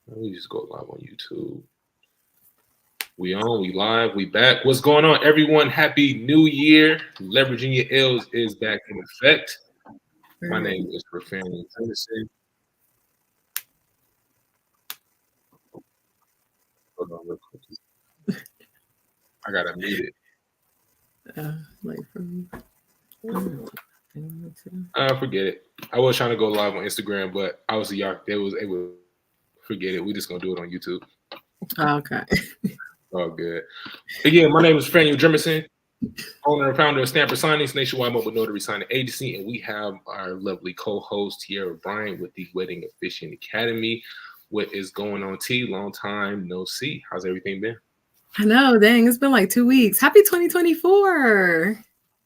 Let me just go live on YouTube. We on, we live, we back. What's going on, everyone? Happy New Year. Leveraging Your L's is back in effect. My name is Rafael Tennessee. Hold on real quick. I gotta mute it. Like for me. Forget it. I was trying to go live on Instagram, but obviously y'all they was able forget it. We just gonna do it on YouTube. Okay. All good. Again, my name is Franny Jermison, owner and founder of Stamper Signings, nationwide mobile notary signing agency, and we have our lovely co-host here, Brian, with the Wedding Officiant Academy. What is going on, T? Long time no see. How's everything been? I know, dang, it's been like 2 weeks. Happy 2024.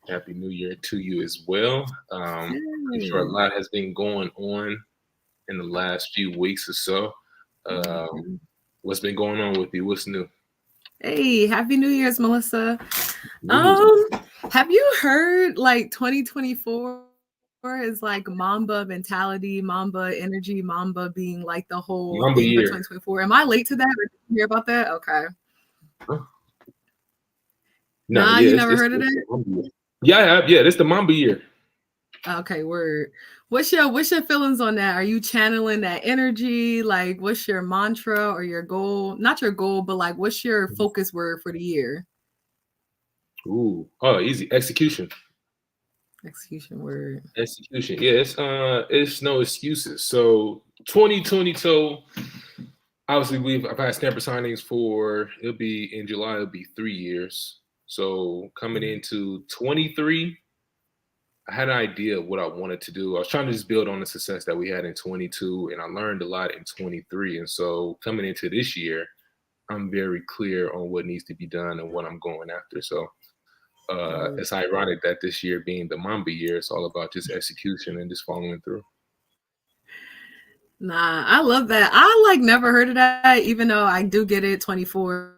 Happy New Year to you as well. I'm sure a lot has been going on in the last few weeks or so. What's been going on with you? What's new? Hey, Happy New Year's, Melissa. Have you heard like 2024 is like Mamba mentality, Mamba energy, Mamba being like the whole Mamba thing year. for 2024? Am I late to that? Or did you hear about that? Okay. Huh? No, you never heard of that? Yeah, I have. Yeah, this the Mamba year. Okay, word. What's your feelings on that? Are you channeling that energy? Like, what's your mantra or your goal? Not your goal, but like, what's your focus word for the year? Ooh, oh, easy execution. Execution word. Execution. Yeah, it's no excuses. So 2022. Obviously, I've had Stamper Signings for it'll be in July. It'll be 3 years. So coming into 23. I had an idea of what I wanted to do. I was trying to just build on the success that we had in 22, and I learned a lot in 23. And so coming into this year, I'm very clear on what needs to be done and what I'm going after. So it's ironic that this year being the Mamba year, it's all about just execution and just following through. Nah, I love that. I like never heard of that, even though I do get it. 24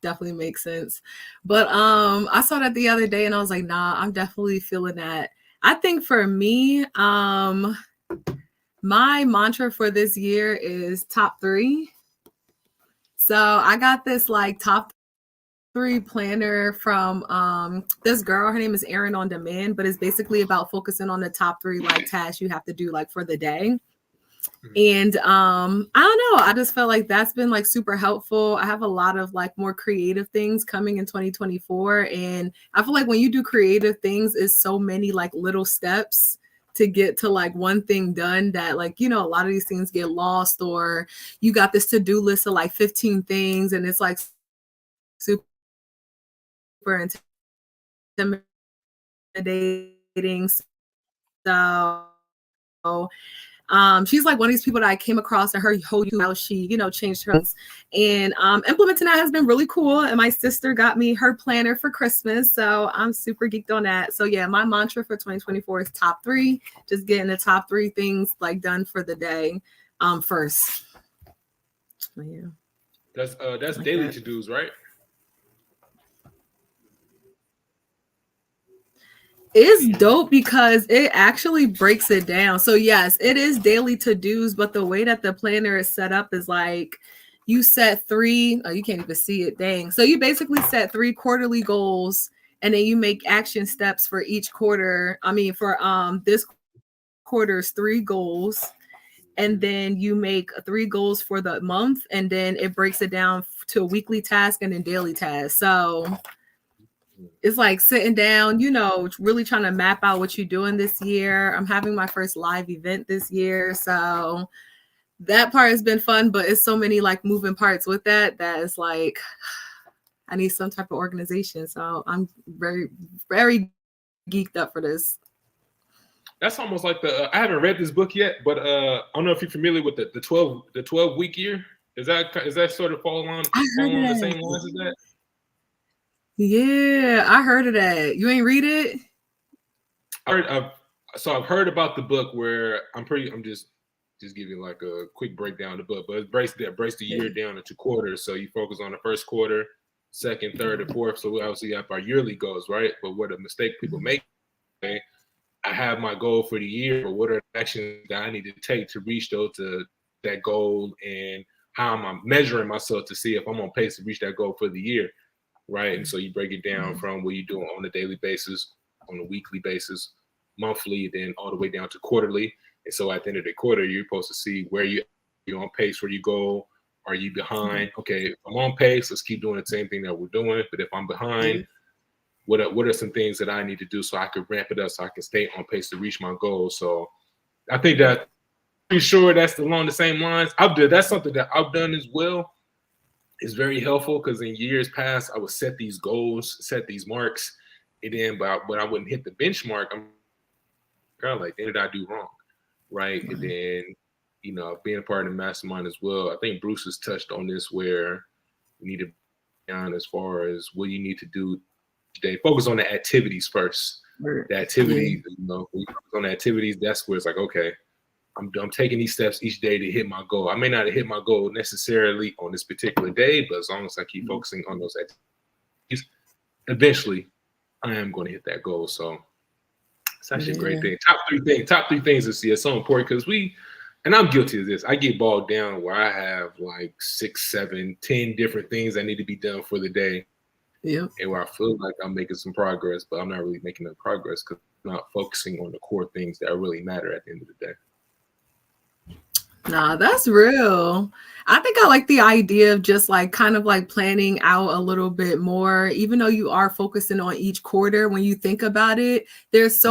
definitely makes sense. But I saw that the other day and I was like, nah, I'm definitely feeling that. I think for me, my mantra for this year is top 3. So I got this like top 3 planner from this girl. Her name is Erin on Demand, but it's basically about focusing on the top 3 like tasks you have to do like for the day. And I don't know, I just felt like that's been like super helpful. I have a lot of like more creative things coming in 2024, and I feel like when you do creative things, it's so many like little steps to get to like one thing done that like, you know, a lot of these things get lost, or you got this to-do list of like 15 things and it's like super intimidating. So she's like one of these people that I came across, and her whole how she, you know, changed her. And implementing that has been really cool. And my sister got me her planner for Christmas, so I'm super geeked on that. So yeah, my mantra for 2024 is top 3. Just getting the top 3 things like done for the day first. Yeah. That's like daily that. To-dos, right? It's dope because it actually breaks it down. So yes, it is daily to-dos, but the way that the planner is set up is like you set 3, oh, you can't even see it, dang. So you basically set 3 quarterly goals, and then you make action steps for each quarter. I mean, for this quarter's 3 goals, and then you make 3 goals for the month, and then it breaks it down to a weekly task and then daily tasks. So it's like sitting down, you know, really trying to map out what you're doing this year. I'm having my first live event this year, so that part has been fun, but it's so many like moving parts with that it's like I need some type of organization. So I'm very, very geeked up for this. That's almost like I haven't read this book yet, but I don't know if you're familiar with the 12 week year. Is that sort of fall on the same lines as that? Yeah, I heard of that. You ain't read it? I've heard about the book where I'm just giving like a quick breakdown of the book, but it breaks the year down into quarters. So you focus on the first quarter, second, third, and fourth. So we obviously have our yearly goals, right? But what a mistake people make, I have my goal for the year, but what are the actions that I need to take to reach those to that goal and how I'm measuring myself to see if I'm on pace to reach that goal for the year, right? And so you break it down from what you're doing on a daily basis, on a weekly basis, monthly, then all the way down to quarterly. And so at the end of the quarter, you're supposed to see where you're on pace, where you go. Are you behind? Okay, if I'm on pace, let's keep doing the same thing that we're doing. But if I'm behind, what are some things that I need to do so I can ramp it up so I can stay on pace to reach my goal? So I think that pretty sure that's along the same lines. That's something that I've done as well. It's very helpful because in years past I would set these goals, set these marks, and then but I wouldn't hit the benchmark. I'm kind of like, what did I do wrong? Right. And then, being a part of the mastermind as well. I think Bruce has touched on this where you need to be down as far as what you need to do today. Focus on the activities first. The activities, when you focus on the activities, that's where it's like, okay, I'm taking these steps each day to hit my goal. I may not hit my goal necessarily on this particular day, but as long as I keep focusing on those activities, eventually I am going to hit that goal. So it's actually a great thing. Top three things is so important because and I'm guilty of this. I get bogged down where I have like 6, 7, 10 different things that need to be done for the day. Yeah. And where I feel like I'm making some progress, but I'm not really making that progress because I'm not focusing on the core things that really matter at the end of the day. Nah, that's real. I think I like the idea of just like kind of like planning out a little bit more, even though you are focusing on each quarter. When you think about it, there's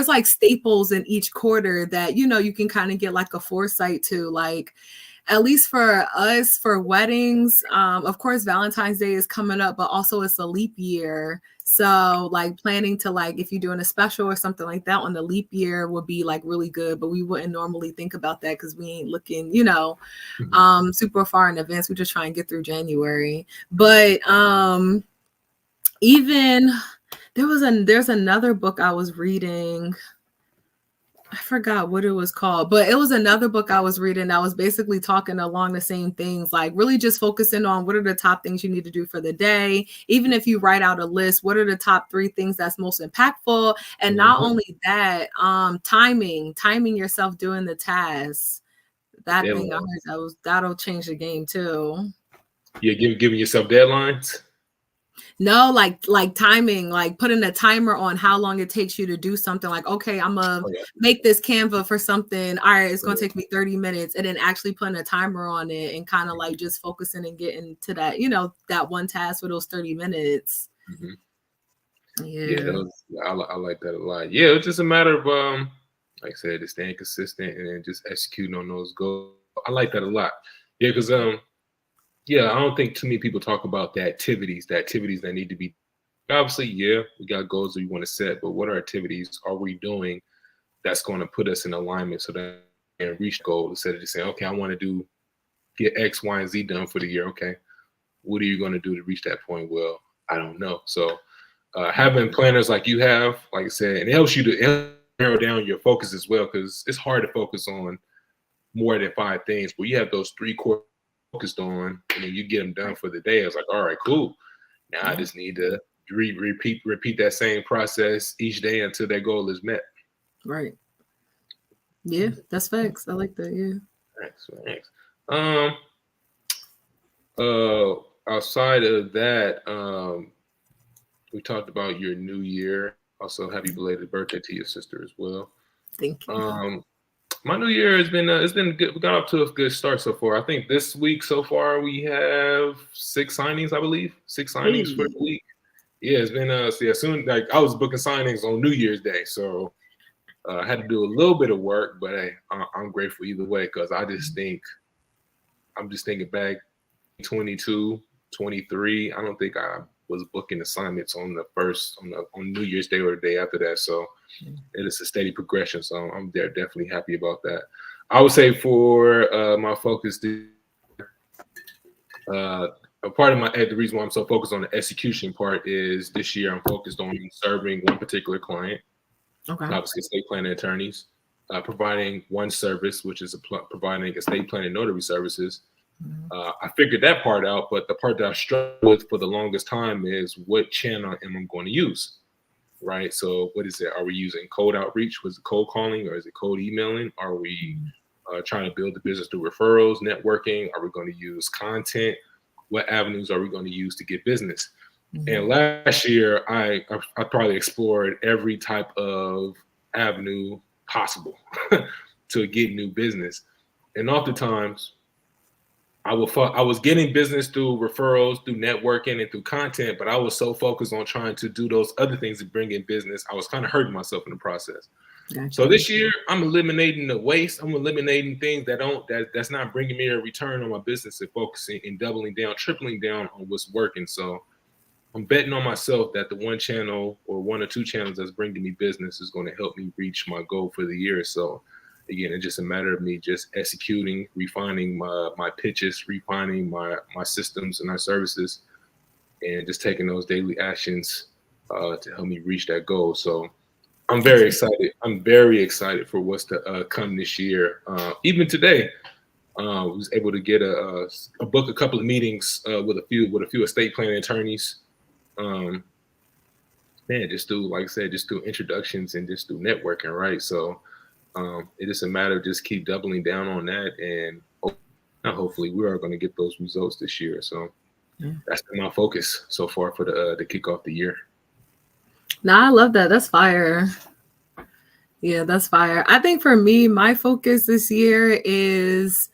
like staples in each quarter that, you can kind of get like a foresight to, like, at least for us, for weddings, of course, Valentine's Day is coming up, but also it's a leap year. So like planning to, like, if you're doing a special or something like that on the leap year would be like really good, but we wouldn't normally think about that because we ain't looking, super far in advance. We just try and get through January. But even there's another book I was reading. I forgot what it was called, but it was another book I was reading that was basically talking along the same things, like really just focusing on what are the top things you need to do for the day. Even if you write out a list, what are the top 3 things that's most impactful? And not only that, timing yourself doing the tasks. That thing I heard that'll change the game too. Yeah, giving yourself deadlines. No, like timing, like putting a timer on how long it takes you to do something. Like, okay, I'm gonna make this Canva for something. All right, it's gonna take me 30 minutes, and then actually putting a timer on it and kind of like just focusing and getting to that, that one task for those 30 minutes. Yeah, I like that a lot. Yeah, it's just a matter of like I said, just staying consistent and then just executing on those goals. I like that a lot. Yeah, because I don't think too many people talk about the activities that need to be. Obviously, we got goals that we want to set, but what activities are we doing that's going to put us in alignment so that we can reach the goal instead of just saying, okay, I want to get X, Y, and Z done for the year. Okay, what are you going to do to reach that point? Well, I don't know. So having planners like you have, like I said, and it helps you to narrow down your focus as well, because it's hard to focus on more than 5 things, but you have those 3 core focused on, and then you get them done for the day. I was like, all right, cool. Now I just need to repeat that same process each day until that goal is met. Right. Yeah, that's facts. I like that. Yeah. Thanks. Outside of that, we talked about your new year. Also, happy belated birthday to your sister as well. Thank you. My new year has been it's been good. We got off to a good start so far. I think this week so far we have 6 signings, I believe. 6 signings for the week. Yeah, it's been soon, like I was booking signings on New Year's Day, so I had to do a little bit of work, but hey, I'm grateful either way because I'm just thinking back 22, 23. I don't think I was booking assignments on New Year's Day or the day after that. So it is a steady progression. So I'm definitely happy about that. I would say for my focus, a part of the reason why I'm so focused on the execution part is this year I'm focused on serving one particular client. Okay. Obviously, estate planning attorneys, providing one service, which is providing estate planning notary services. I figured that part out, but the part that I struggled with for the longest time is what channel am I going to use, right? So what is it? Are we using cold outreach? Was it cold calling or is it cold emailing? Are we trying to build the business through referrals, networking? Are we going to use content? What avenues are we going to use to get business? And last year, I probably explored every type of avenue possible to get new business. And oftentimes, I was getting business through referrals, through networking, and through content, but I was so focused on trying to do those other things to bring in business, I was kind of hurting myself in the process. Gotcha. So this year, I'm eliminating the waste. I'm eliminating things that's not bringing me a return on my business, and focusing and doubling down, tripling down on what's working. So I'm betting on myself that the one channel or one or two channels that's bringing me business is going to help me reach my goal for the year. So again, it's just a matter of me just executing, refining my pitches, refining my systems and my services, and just taking those daily actions to help me reach that goal. So I'm very excited. I'm very excited for what's to come this year. Even today, was able to get a book a couple of meetings with a few estate planning attorneys. Man, just through, like I said, just through introductions and just through networking, right? So it is a matter of just keep doubling down on that, and hopefully we are going to get those results this year. So that's been my focus so far for the kick off the year. No, I love that. That's fire. Yeah, that's fire. I think for me, my focus this year is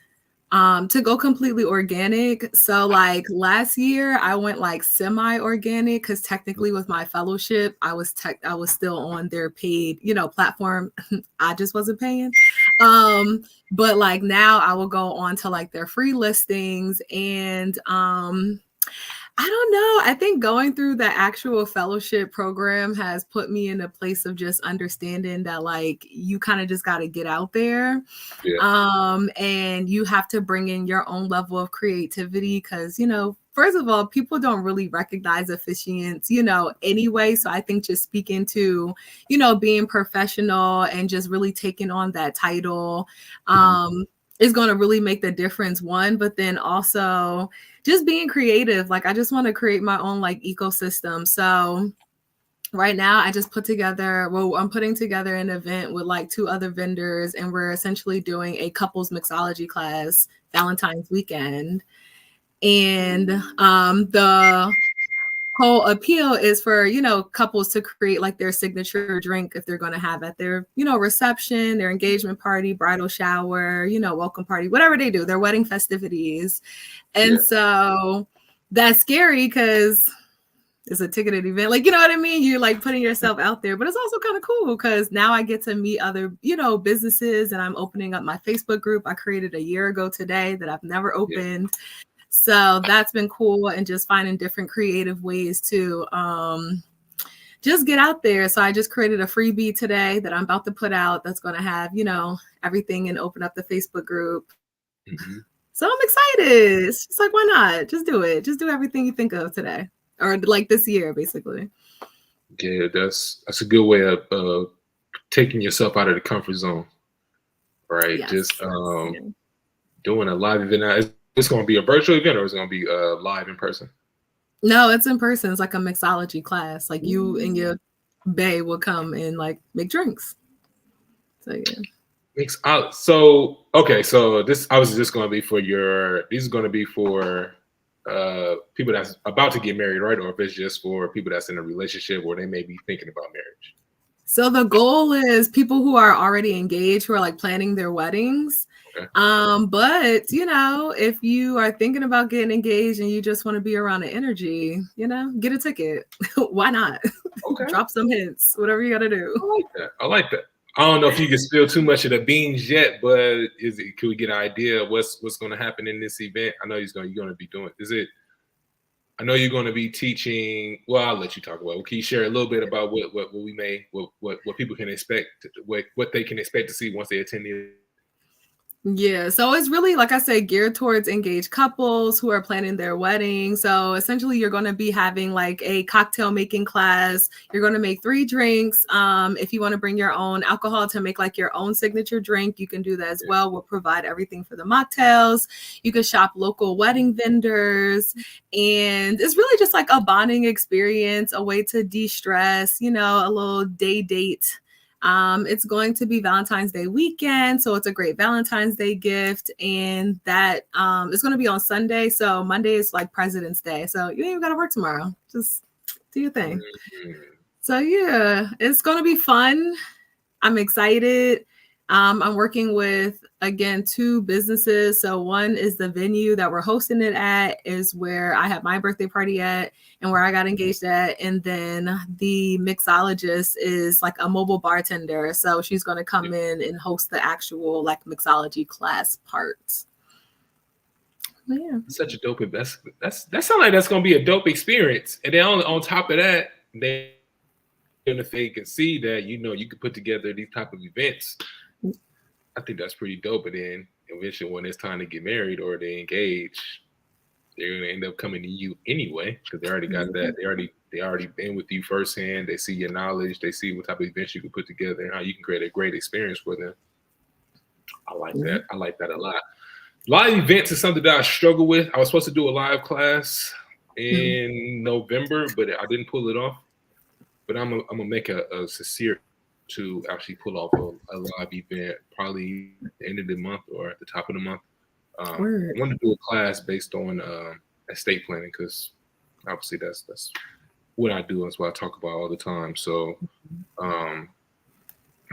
to go completely organic. So like last year I went like semi-organic because technically with my fellowship, I was still on their paid, platform. I just wasn't paying. But like now I will go on to like their free listings, and I don't know. I think going through the actual fellowship program has put me in a place of just understanding that like you kind of just got to get out there. Yeah. And you have to bring in your own level of creativity because, first of all, people don't really recognize officiants, anyway. So I think just speaking to, being professional and just really taking on that title, is going to really make the difference, one, but then also just being creative. Like I just want to create my own like ecosystem. So right now I'm putting together an event with like 2 other vendors, and we're essentially doing a couples mixology class Valentine's weekend. And the whole appeal is for, couples to create like their signature drink if they're going to have at their, reception, their engagement party, bridal shower, welcome party, whatever they do, their wedding festivities. And so that's scary because it's a ticketed event. Like, you know what I mean? You're like putting yourself out there, but it's also kind of cool because now I get to meet other, businesses, and I'm opening up my Facebook group I created a year ago today that I've never opened. So that's been cool, and just finding different creative ways to just get out there. So I just created a freebie today that I'm about to put out that's going to have, everything, and open up the Facebook group. So I'm excited. It's just like, why not? Just do it. Just do everything you think of today, or like this year, basically. Yeah, that's a good way of taking yourself out of the comfort zone, right? Yes. Just doing a live event. It's going to be a virtual event, or is it going to be live in person? No, it's in person. It's like a mixology class. Like you and your bae will come and like make drinks. So yeah. So okay, so this obviously just going to be for this is going to be for people that's about to get married, right? Or if it's just for people that's in a relationship or they may be thinking about marriage. So the goal is people who are already engaged, who are like planning their weddings. Okay. But if you are thinking about getting engaged and you just want to be around the energy, get a ticket. Why not? Okay. Drop some hints, whatever you got to do. I like that. I don't know if you can spill too much of the beans yet, but can we get an idea of what's going to happen in this event? I know you're going to be doing. I know you're going to be teaching. Well, I'll let you talk about it. Can you share a little bit about what people can expect, what they can expect to see once they attend the? Yeah, so it's really, like I said, geared towards engaged couples who are planning their wedding. So essentially, you're going to be having like a cocktail making class. You're going to make 3 drinks. If you want to bring your own alcohol to make like your own signature drink, you can do that as well. We'll provide everything for the mocktails. You can shop local wedding vendors. And it's really just like a bonding experience, a way to de-stress, a little day date It's going to be Valentine's Day weekend, so it's a great Valentine's Day gift, and that it's going to be on Sunday. So Monday is like President's Day, so you ain't even got to work tomorrow. Just do your thing. So yeah, it's going to be fun. I'm excited. I'm working with, again, 2 businesses. So one is the venue that we're hosting it at, is where I had my birthday party at and where I got engaged at. And then the mixologist is like a mobile bartender. So she's going to come in and host the actual like mixology class parts. Yeah. Such a dope investment. That sounds like that's going to be a dope experience. And then on top of that, if they can see that, you could put together these type of events, I think that's pretty dope. And then eventually when it's time to get married or they engage, they're going to end up coming to you anyway, because they already got that. They already been with you firsthand. They see your knowledge. They see what type of events you can put together and how you can create a great experience for them. I like that. I like that a lot. Live events is something that I struggle with. I was supposed to do a live class in November, but I didn't pull it off. But I'm gonna make a sincere to actually pull off a live event, probably the end of the month or at the top of the month. I want to do a class based on estate planning, because obviously that's what I do. That's what I talk about all the time. So I'm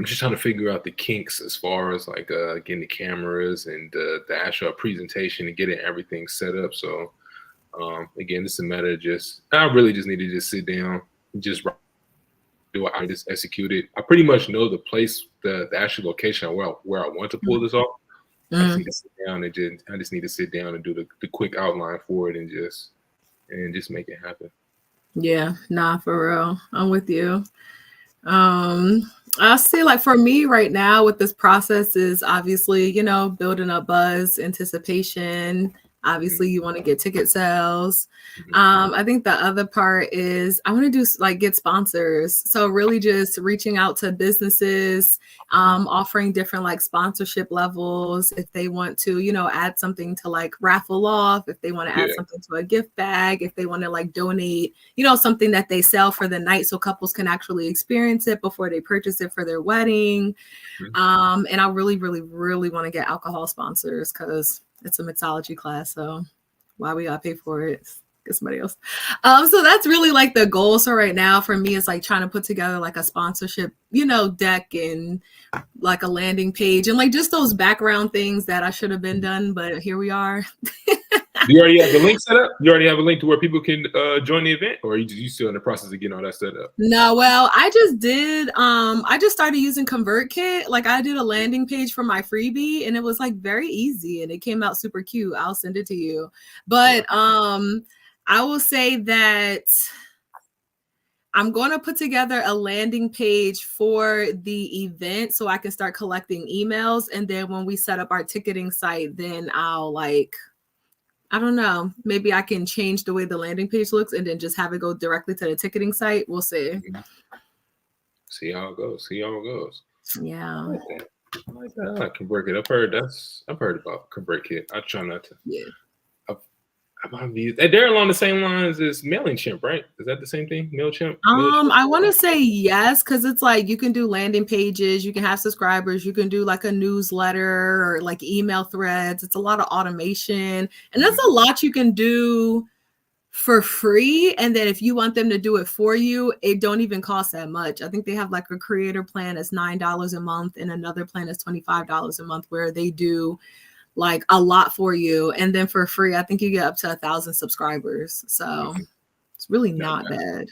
just trying to figure out the kinks as far as like getting the cameras and the actual presentation and getting everything set up. So again, it's a matter of I really just need to just sit down and just I just execute it. I pretty much know the place, the actual location where I want to pull this off. I just need to sit down and do the quick outline for it and just make it happen. Yeah, nah, for real. I'm with you. I see, like, for me right now with this process is obviously, building up buzz, anticipation. Obviously, you want to get ticket sales. I think the other part is I want to do like get sponsors. So really just reaching out to businesses, offering different like sponsorship levels if they want to, add something to like raffle off, if they want to add something to a gift bag, if they want to like donate, something that they sell for the night so couples can actually experience it before they purchase it for their wedding. And I really, really, really want to get alcohol sponsors because it's a mixology class, so why we gotta pay for it? Get somebody else. So that's really like the goal. So right now for me, it's like trying to put together like a sponsorship, deck and like a landing page and like just those background things that I should have been done, but here we are. You already have the link set up? You already have a link to where people can join the event, or are you still in the process of getting all that set up? No, well, I just did. I just started using ConvertKit. Like I did a landing page for my freebie, and it was like very easy, and it came out super cute. I'll send it to you. But I will say that I'm going to put together a landing page for the event so I can start collecting emails, and then when we set up our ticketing site, then I'll I don't know. Maybe I can change the way the landing page looks and then just have it go directly to the ticketing site. We'll see. See how it goes. Yeah. I like that. I like ConvertKit. I've heard about ConvertKit. I try not to. Yeah. They're along the same lines as MailChimp, right? Is that the same thing? MailChimp? I want to say yes, because it's like you can do landing pages, you can have subscribers, you can do like a newsletter or like email threads. It's a lot of automation, and that's a lot you can do for free. And then if you want them to do it for you, it don't even cost that much. I think they have like a creator plan that's $9 a month and another plan is $25 a month where they do like a lot for you. And then for free, I think you get up to 1,000 subscribers. So it's really not bad.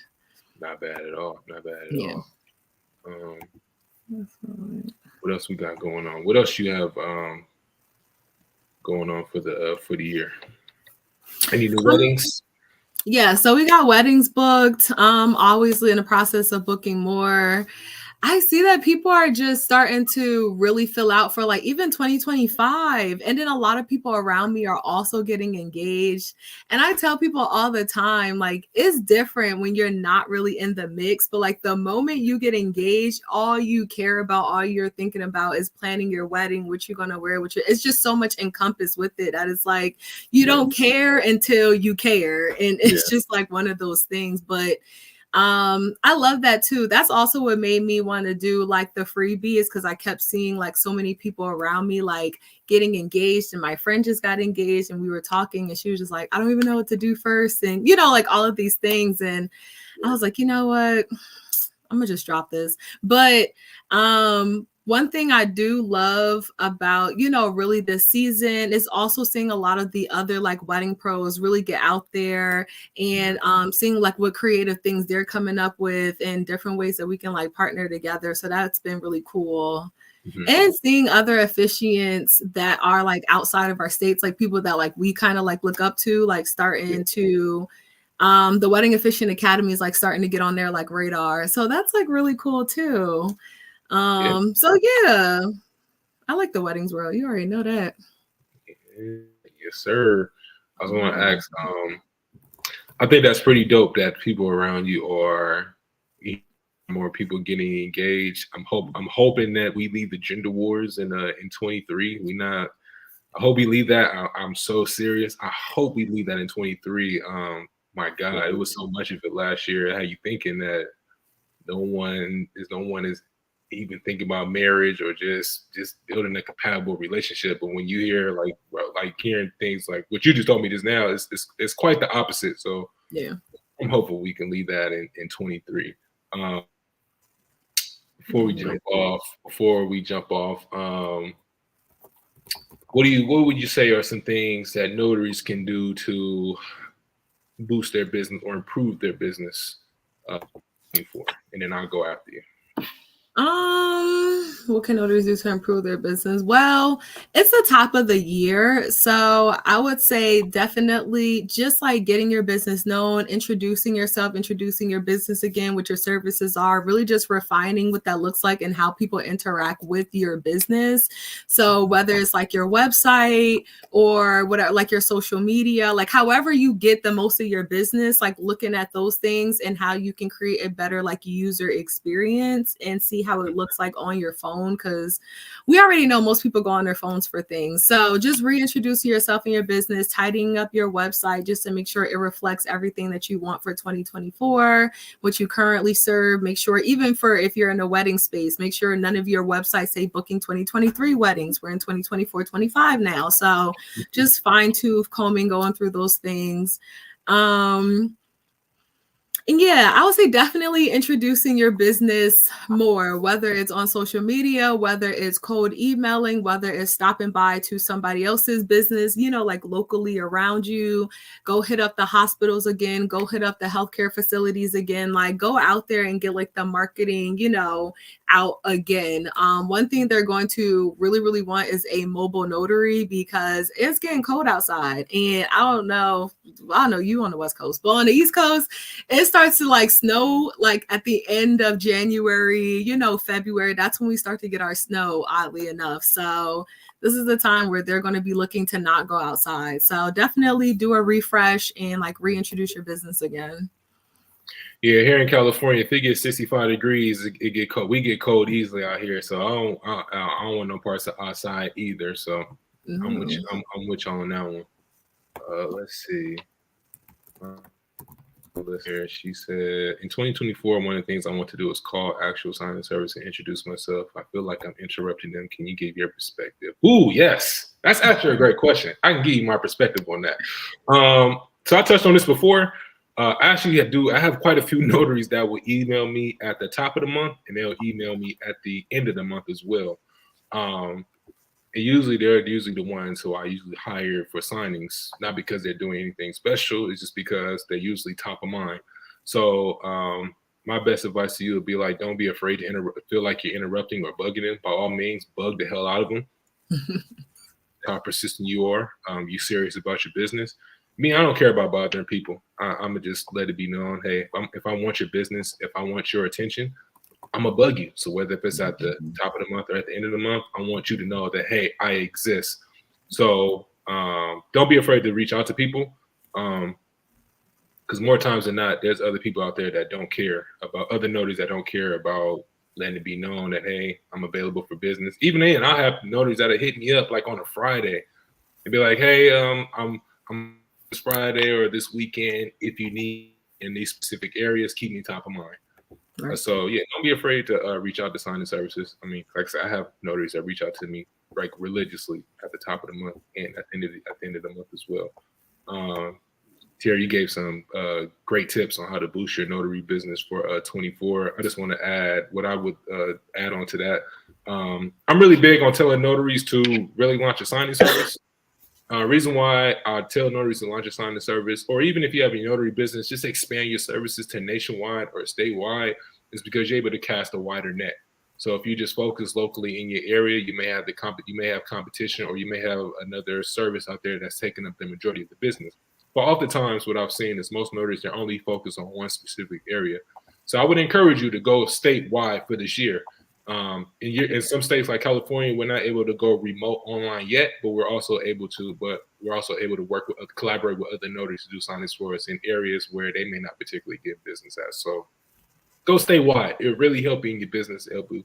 Not bad at all. What else we got going on? What else you have going on for the year? Any new weddings? Yeah, so we got weddings booked. Obviously in the process of booking more. I see that people are just starting to really fill out for like even 2025. And then a lot of people around me are also getting engaged. And I tell people all the time, like, it's different when you're not really in the mix. But like the moment you get engaged, all you care about, all you're thinking about is planning your wedding, what you're going to wear, it's just so much encompassed with it that it's like, you don't care until you care. And it's just like one of those things. But I love that too. That's also what made me want to do like the freebie, is because I kept seeing like so many people around me like getting engaged, and my friend just got engaged, and we were talking, and she was just like, I don't even know what to do first, and like all of these things. And I was like, you know what? I'm gonna just drop this. But one thing I do love about, really this season is also seeing a lot of the other like wedding pros really get out there and seeing like what creative things they're coming up with and different ways that we can like partner together. So that's been really cool. Mhm. And seeing other officiants that are like outside of our states, like people that like we kind of like look up to, like starting to the Wedding Officiant Academy is like starting to get on their like radar. So that's like really cool too. So yeah, I like the weddings world. You already know that. Yes, sir. I was going to ask. I think that's pretty dope that people around you are more people getting engaged. I'm hoping that we leave the gender wars in 23. We not. I hope we leave that. I'm so serious. I hope we leave that in 23. My God, it was so much of it last year. How you thinking that no one is even thinking about marriage or just building a compatible relationship? But when you hear like hearing things like what you just told me just now, it's quite the opposite. So Yeah. I'm hopeful we can leave that in 23. Um, before we jump off, what would you say are some things that notaries can do to boost their business or improve their business for? And then I'll go after you. What can notaries do to improve their business? Well, it's the top of the year. So I would say definitely just like getting your business known, introducing yourself, introducing your business again, what your services are, really just refining what that looks like and how people interact with your business. So whether it's like your website or whatever, like your social media, like however you get the most of your business, like looking at those things and how you can create a better like user experience and see how it looks like on your phone, because we already know most people go on their phones for things. So just reintroducing yourself and your business, tidying up your website just to make sure it reflects everything that you want for 2024, what you currently serve. Make sure, even for if you're in a wedding space, make sure none of your websites say booking 2023 weddings. We're in 2024, 25 now. So just fine tooth combing, going through those things. And yeah, I would say definitely introducing your business more, whether it's on social media, whether it's cold emailing, whether it's stopping by to somebody else's business, like locally around you. Go hit up the hospitals again, go hit up the healthcare facilities again, like go out there and get like the marketing, out again. One thing they're going to really, really want is a mobile notary, because it's getting cold outside. And I don't know you on the West Coast, but on the East Coast, it starts to like snow like at the end of January, February. That's when we start to get our snow, oddly enough. So this is the time where they're going to be looking to not go outside. So definitely do a refresh and like reintroduce your business again. Yeah, here in California, if it gets 65 degrees, it get cold. We get cold easily out here, so I don't want no parts of outside either. So I'm with you. I'm with you on that one. Let's see. Here, she said, in 2024, one of the things I want to do is call actual signing service and introduce myself. I feel like I'm interrupting them. Can you give your perspective? Ooh, yes. That's actually a great question. I can give you my perspective on that. So I touched on this before. I have quite a few notaries that will email me at the top of the month, and they'll email me at the end of the month as well. And usually they're the ones who I usually hire for signings, not because they're doing anything special. It's just because they're usually top of mind. So my best advice to you would be like, don't be afraid to feel like you're interrupting or bugging them. By all means, bug the hell out of them. How persistent you are. You serious about your business. Me, I don't care about bothering people. I'm gonna just let it be known. Hey, if I want your business, if I want your attention, I'm gonna bug you. So whether if it's at the top of the month or at the end of the month, I want you to know that, hey, I exist. So don't be afraid to reach out to people, because more times than not, there's other people out there that don't care about, other notaries that don't care about letting it be known that, hey, I'm available for business. Even then, I have notaries that are hitting me up like on a Friday and be like, hey, I'm this Friday or this weekend if you need in these specific areas, keep me top of mind. Right. So yeah, don't be afraid to reach out to signing services. I mean, like I said, I have notaries that reach out to me like religiously at the top of the month and at the end of the month as well. Terry, you gave some great tips on how to boost your notary business for 24. I just want to add what I would add on to that. I'm really big on telling notaries to really launch a signing service. Reason why I tell notaries to launch a signing service, or even if you have a notary business, just expand your services to nationwide or statewide, is because you're able to cast a wider net. So if you just focus locally in your area, you may have you may have competition, or you may have another service out there that's taking up the majority of the business. But oftentimes, what I've seen is most notaries, they're only focused on one specific area. So I would encourage you to go statewide for this year. In some states like California, we're not able to go remote online yet, but we're also able to. But we're also able to collaborate with other notaries to do signings for us in areas where they may not particularly give business at. So go statewide. It really help you in your business. Help you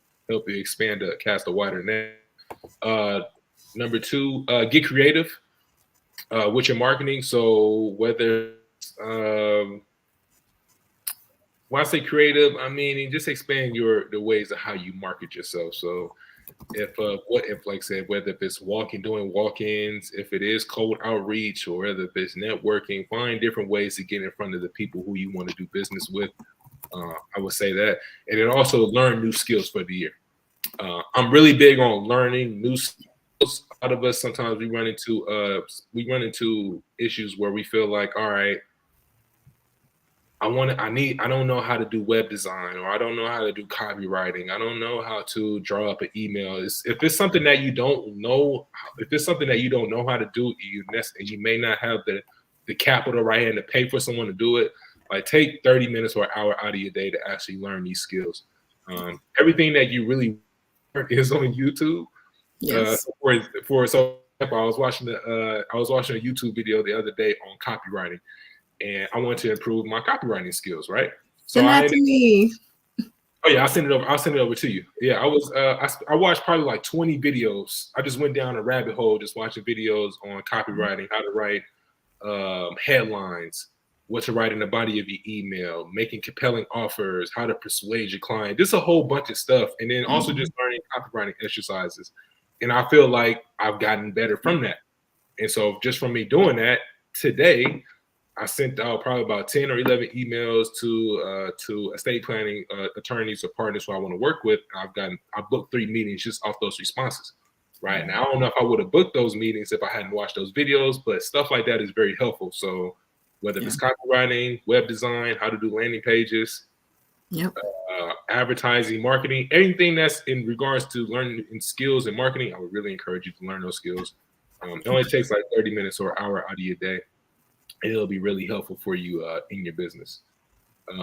expand, cast a wider net. Number two, get creative with your marketing. So whether when I say creative, I mean just expand the ways of how you market yourself. So if like I said, whether if it's doing walk-ins, if it is cold outreach, or whether if it's networking, find different ways to get in front of the people who you want to do business with. I would say that, and then also learn new skills for the year. I'm really big on learning new skills. Out of us, sometimes we run into issues where we feel like, all right, I don't know how to do web design, or I don't know how to do copywriting. I don't know how to draw up an email. If it's something that you don't know how to do, and you may not have the capital right hand to pay for someone to do it, like take 30 minutes or an hour out of your day to actually learn these skills. Everything that you really learn is on YouTube. Yes. So I was watching a YouTube video the other day on copywriting, and I wanted to improve my copywriting skills, right? So Send that to me. Oh yeah, I'll send it over to you. Yeah, I watched probably like 20 videos. I just went down a rabbit hole just watching videos on copywriting, how to write headlines, what to write in the body of your email, making compelling offers, how to persuade your client. Just a whole bunch of stuff, and then also just learning copywriting exercises. And I feel like I've gotten better from that. And so just from me doing that today, I sent out probably about 10 or 11 emails to estate planning attorneys or partners who I want to work with. I booked 3 meetings just off those responses. Right now, I don't know if I would have booked those meetings if I hadn't watched those videos, but stuff like that is very helpful. So whether it's copywriting, web design, how to do landing pages, advertising, marketing, anything that's in regards to learning in skills and marketing, I would really encourage you to learn those skills. It only takes like 30 minutes or an hour out of your day, and it'll be really helpful for you in your business.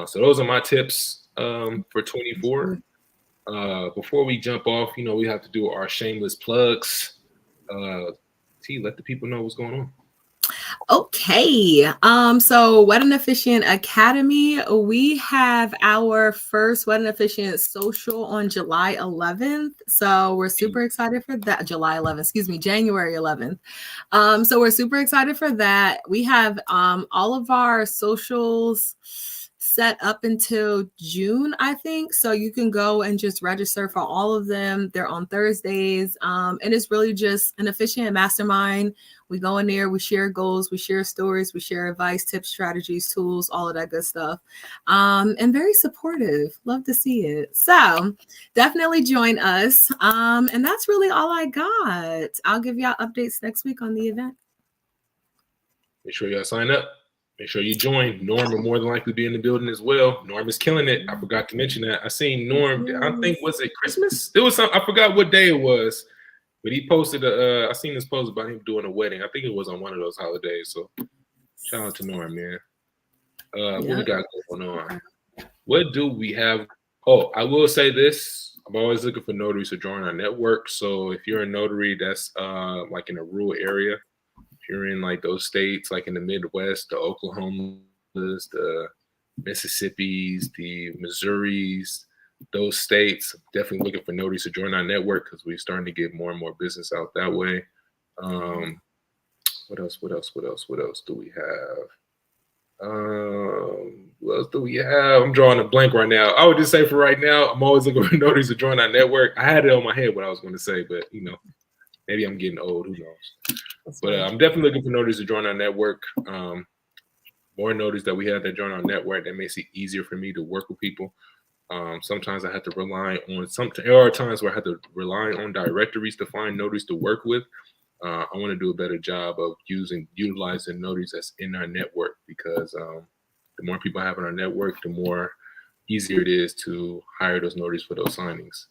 So those are my tips for 24. Before we jump off, we have to do our shameless plugs. T, let the people know what's going on. Okay. So Wedding Efficient Academy, we have our first Wedding Efficient social on July 11th. So we're super excited for that. January 11th. So we're super excited for that. We have all of our socials set up until June, I think. So you can go and just register for all of them. They're on Thursdays. And it's really just an efficient mastermind. We go in there, we share goals, we share stories, we share advice, tips, strategies, tools, all of that good stuff. And very supportive. Love to see it. So definitely join us. And that's really all I got. I'll give y'all updates next week on the event. Make sure y'all sign up. Make sure you join. Norm will more than likely be in the building as well. Norm is killing it. I forgot to mention that. I seen Norm, I think, was it Christmas? It was I forgot what day it was. But he posted I seen this post about him doing a wedding. I think it was on one of those holidays. So shout out to Norm, man. What we got going on? What do we have? Oh, I will say this. I'm always looking for notaries to join our network. So if you're a notary that's like in a rural area, if you're in like those states, like in the Midwest, the Oklahomas, the Mississippis, the Missouris, those states, definitely looking for notaries to join our network because we're starting to get more and more business out that way. What else do we have? What else do we have? I'm drawing a blank right now. I would just say for right now, I'm always looking for notaries to join our network. I had it on my head what I was going to say, but maybe I'm getting old. Who knows? But I'm definitely looking for notaries to join our network. More notaries that we have that join our network, that makes it easier for me to work with people. Sometimes I have to rely on there are times where I have to rely on directories to find notaries to work with. I want to do a better job of utilizing notaries that's in our network, because the more people I have in our network, the more easier it is to hire those notaries for those signings.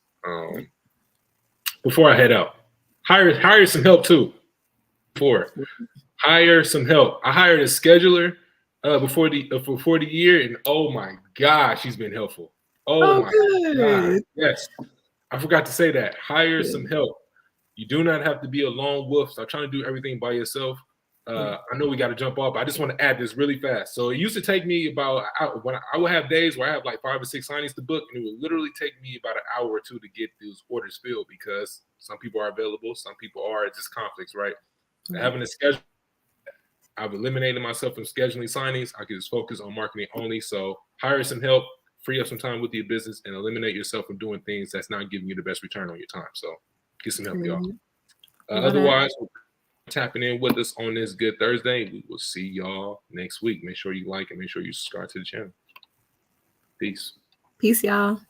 Before I head out, hire some help too. Hire some help. I hired a scheduler before the year, and oh my gosh, she's been helpful. Oh my God, good. yes. I forgot to say that. Hire Yeah. some help. You do not have to be a lone wolf. Stop trying to do everything by yourself. I know we got to jump off, but I just want to add this really fast. So it used to take me about when I would have days where I have like 5 or 6 signings to book, and it would literally take me about an hour or two to get those orders filled, because some people are available, some people are. It's just conflicts, right? Having a schedule, I've eliminated myself from scheduling signings. I can just focus on marketing only. So hire some help, free up some time with your business, and eliminate yourself from doing things that's not giving you the best return on your time. So get some help, y'all. Otherwise, tapping in with us on this Good Thursday. We will see y'all next week. Make sure you like and make sure you subscribe to the channel. Peace. Peace, y'all.